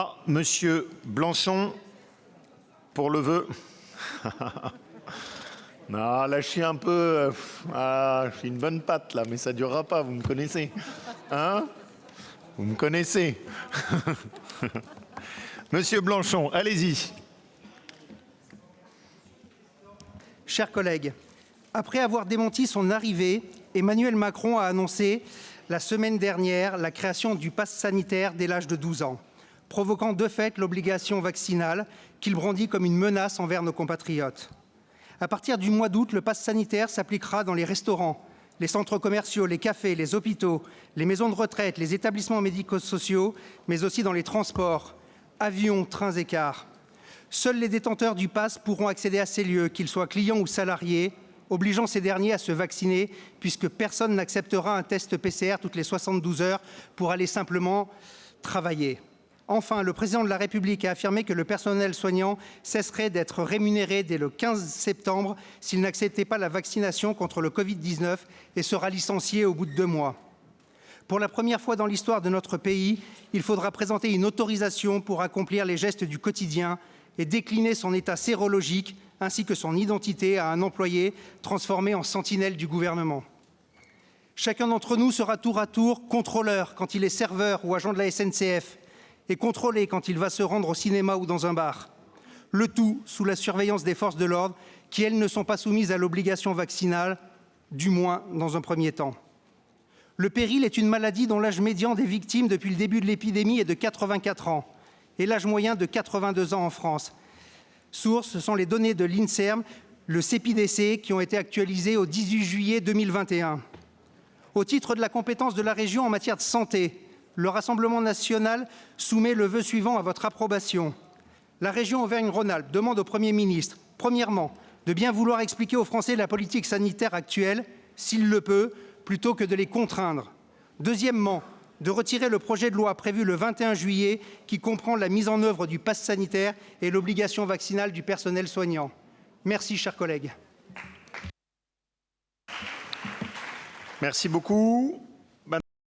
Ah, Monsieur Blanchon, pour le vœu. Non, là, je suis un peu... je suis une bonne patte, là, mais ça ne durera pas, vous me connaissez. Hein? Vous me connaissez. Monsieur Blanchon, allez-y. Chers collègues, après avoir démenti son arrivée, Emmanuel Macron a annoncé la semaine dernière la création du pass sanitaire dès l'âge de 12 ans, provoquant de fait l'obligation vaccinale qu'il brandit comme une menace envers nos compatriotes. À partir du mois d'août, le pass sanitaire s'appliquera dans les restaurants, les centres commerciaux, les cafés, les hôpitaux, les maisons de retraite, les établissements médico-sociaux, mais aussi dans les transports, avions, trains et cars. Seuls les détenteurs du pass pourront accéder à ces lieux, qu'ils soient clients ou salariés, obligeant ces derniers à se vacciner, puisque personne n'acceptera un test PCR toutes les 72 heures pour aller simplement travailler. Enfin, le président de la République a affirmé que le personnel soignant cesserait d'être rémunéré dès le 15 septembre s'il n'acceptait pas la vaccination contre le Covid-19 et sera licencié au bout de 2 mois. Pour la première fois dans l'histoire de notre pays, il faudra présenter une autorisation pour accomplir les gestes du quotidien et décliner son état sérologique ainsi que son identité à un employé transformé en sentinelle du gouvernement. Chacun d'entre nous sera tour à tour contrôleur quand il est serveur ou agent de la SNCF et contrôlé quand il va se rendre au cinéma ou dans un bar. Le tout sous la surveillance des forces de l'ordre qui, elles, ne sont pas soumises à l'obligation vaccinale, du moins dans un premier temps. Le péril est une maladie dont l'âge médian des victimes depuis le début de l'épidémie est de 84 ans et l'âge moyen de 82 ans en France. Source, ce sont les données de l'INSERM, le CEPIDC, qui ont été actualisées au 18 juillet 2021. Au titre de la compétence de la région en matière de santé, le Rassemblement national soumet le vœu suivant à votre approbation. La région Auvergne-Rhône-Alpes demande au Premier ministre, premièrement, de bien vouloir expliquer aux Français la politique sanitaire actuelle, s'il le peut, plutôt que de les contraindre. Deuxièmement, de retirer le projet de loi prévu le 21 juillet qui comprend la mise en œuvre du pass sanitaire et l'obligation vaccinale du personnel soignant. Merci, chers collègues. Merci beaucoup.